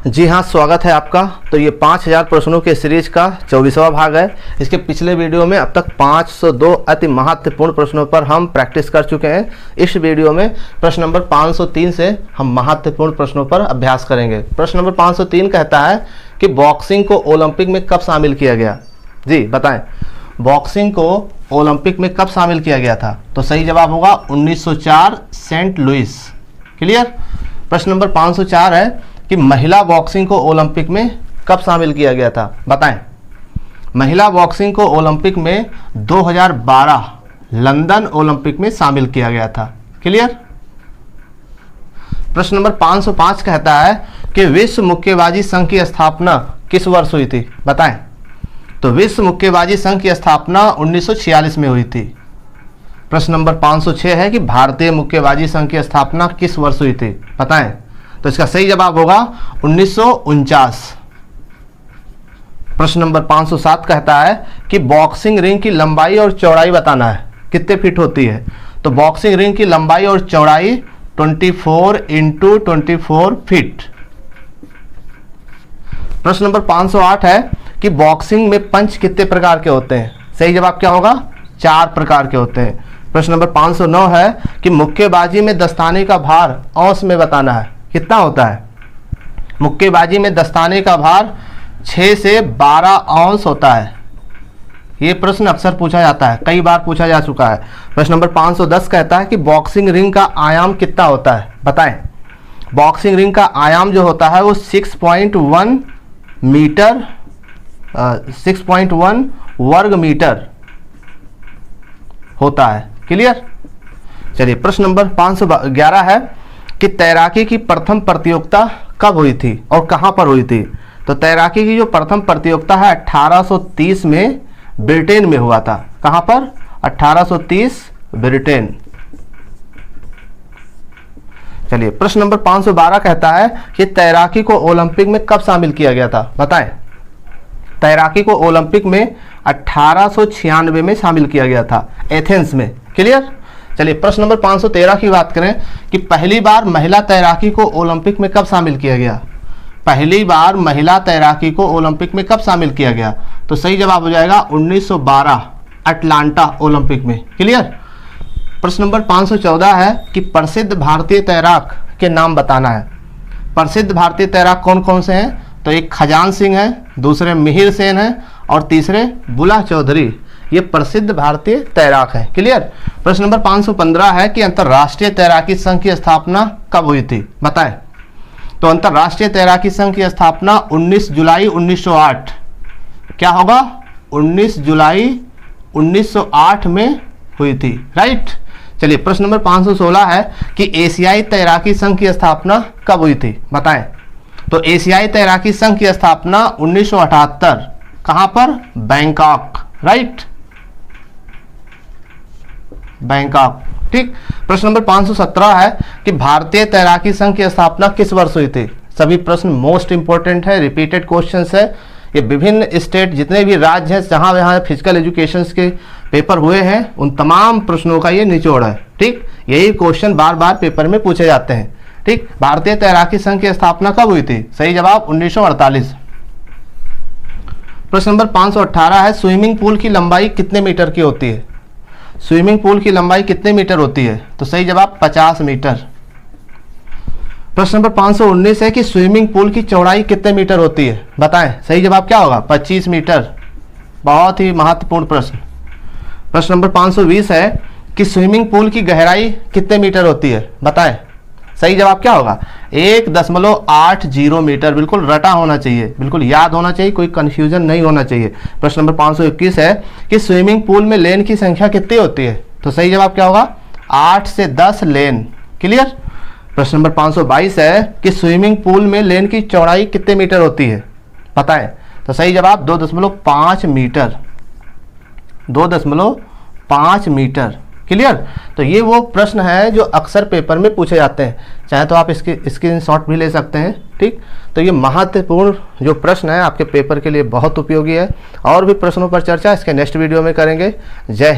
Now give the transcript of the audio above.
जी हाँ, स्वागत है आपका। तो ये 5000 प्रश्नों के सीरीज का 24वां भाग है। इसके पिछले वीडियो में अब तक 502 अति महत्वपूर्ण प्रश्नों पर हम प्रैक्टिस कर चुके हैं। इस वीडियो में प्रश्न नंबर 503 से हम महत्वपूर्ण प्रश्नों पर अभ्यास करेंगे। प्रश्न नंबर 503 कहता है कि बॉक्सिंग को ओलंपिक में कब शामिल किया गया? जी बताएं, बॉक्सिंग को ओलंपिक में कब शामिल किया गया था? तो सही जवाब होगा 1904 सेंट लुइस। क्लियर। प्रश्न नंबर 504 है कि महिला बॉक्सिंग को ओलंपिक में कब शामिल किया गया था? बताएं। महिला बॉक्सिंग को ओलंपिक में 2012 लंदन ओलंपिक में शामिल किया गया था। क्लियर। प्रश्न नंबर 505 कहता है कि विश्व मुक्केबाजी संघ की स्थापना किस वर्ष हुई थी? बताएं। तो विश्व मुक्केबाजी संघ की स्थापना 1946 में हुई थी। प्रश्न नंबर 506 है कि भारतीय मुक्केबाजी संघ की स्थापना किस वर्ष हुई थी? बताएं। तो इसका सही जवाब होगा 1949। प्रश्न नंबर 507 कहता है कि बॉक्सिंग रिंग की लंबाई और चौड़ाई बताना है, कितने फीट होती है? तो बॉक्सिंग रिंग की लंबाई और चौड़ाई 24 × 24 फीट। प्रश्न नंबर 508 है कि बॉक्सिंग में पंच कितने प्रकार के होते हैं? सही जवाब क्या होगा? 4 प्रकार के होते हैं। प्रश्न नंबर 509 है कि मुक्केबाजी में दस्ताने का भार औंस में बताना है, कितना होता है? मुक्केबाजी में दस्ताने का भार 6 से 12 औंस होता है। ये प्रश्न अक्सर पूछा जाता है, कई बार पूछा जा चुका है। प्रश्न नंबर 510 कहता है कि बॉक्सिंग रिंग का आयाम कितना होता है? बताएं। बॉक्सिंग रिंग का आयाम जो होता है वो 6.1 मीटर 6.1 वर्ग मीटर होता है। क्लियर। चलिए, प्रश्न नंबर 511 है कि तैराकी की प्रथम प्रतियोगिता कब हुई थी और कहां पर हुई थी? तो तैराकी की जो प्रथम प्रतियोगिता है 1830 में ब्रिटेन में हुआ था। कहां पर? 1830 ब्रिटेन। चलिए, प्रश्न नंबर 512 कहता है कि तैराकी को ओलंपिक में कब शामिल किया गया था? बताएं। तैराकी को ओलंपिक में 1896 में शामिल किया गया था, एथेंस में। क्लियर। चलिए, प्रश्न नंबर 513 की बात करें कि पहली बार महिला तैराकी को ओलंपिक में कब शामिल किया गया? पहली बार महिला तैराकी को ओलंपिक में कब शामिल किया गया? तो सही जवाब हो जाएगा 1912 अटलांटा ओलंपिक में। क्लियर। प्रश्न नंबर 514 है कि प्रसिद्ध भारतीय तैराक के नाम बताना है। प्रसिद्ध भारतीय तैराक कौन कौन से हैं? तो एक खजान सिंह है, दूसरे मिहिर सेन है और तीसरे बुला चौधरी। ये प्रसिद्ध भारतीय तैराक है। क्लियर। प्रश्न नंबर 515 है कि अंतर्राष्ट्रीय तैराकी संघ की स्थापना कब हुई थी? बताएं। तो अंतर्राष्ट्रीय तैराकी संघ की स्थापना 19 जुलाई 1908। क्या होगा? 19 जुलाई 1908 में हुई थी। राइट। चलिए, प्रश्न नंबर 516 है कि एशियाई तैराकी संघ की स्थापना कब हुई थी? बताएं। तो एशियाई तैराकी संघ की स्थापना 1978। कहां पर? बैंकॉक। Right, Bangkok. ठीक। प्रश्न नंबर 517 है कि भारतीय तैराकी संघ की स्थापना किस वर्ष हुई थी? सभी प्रश्न मोस्ट इंपोर्टेंट है, रिपीटेड क्वेश्चंस है। ये विभिन्न स्टेट, जितने भी राज्य हैं जहां वहां फिजिकल एजुकेशन के पेपर हुए हैं, उन तमाम प्रश्नों का ये निचोड़ है। ठीक। यही क्वेश्चन बार बार पेपर में पूछे जाते हैं। ठीक। भारतीय तैराकी संघ की स्थापना कब हुई थी? सही जवाब 1948। प्रश्न नंबर 518 है स्विमिंग पूल की लंबाई कितने मीटर की होती है? स्विमिंग पूल की लंबाई कितने मीटर होती है? तो सही जवाब 50 मीटर। प्रश्न नंबर 519 है कि स्विमिंग पूल की चौड़ाई कितने मीटर होती है? बताएं। सही जवाब क्या होगा? 25 मीटर। बहुत ही महत्वपूर्ण प्रश्न। प्रश्न नंबर 520 है कि स्विमिंग पूल की गहराई कितने मीटर होती है? बताएं। सही जवाब क्या होगा? 1.80 मीटर। बिल्कुल रटा होना चाहिए, बिल्कुल याद होना चाहिए, कोई कंफ्यूजन नहीं होना चाहिए। प्रश्न नंबर 521 है कि स्विमिंग पूल में लेन की संख्या कितनी होती है? तो सही जवाब क्या होगा? 8 से 10 लेन। क्लियर। प्रश्न नंबर 522 है कि स्विमिंग पूल में लेन की चौड़ाई कितने मीटर होती है? बताएं। तो सही जवाब 2.5 मीटर। 2.5 मीटर। क्लियर। तो ये वो प्रश्न है जो अक्सर पेपर में पूछे जाते हैं, चाहे तो आप इसके स्क्रीनशॉट भी ले सकते हैं। ठीक। तो ये महत्वपूर्ण जो प्रश्न है आपके पेपर के लिए बहुत उपयोगी है। और भी प्रश्नों पर चर्चा इसके नेक्स्ट वीडियो में करेंगे। जय हिंद।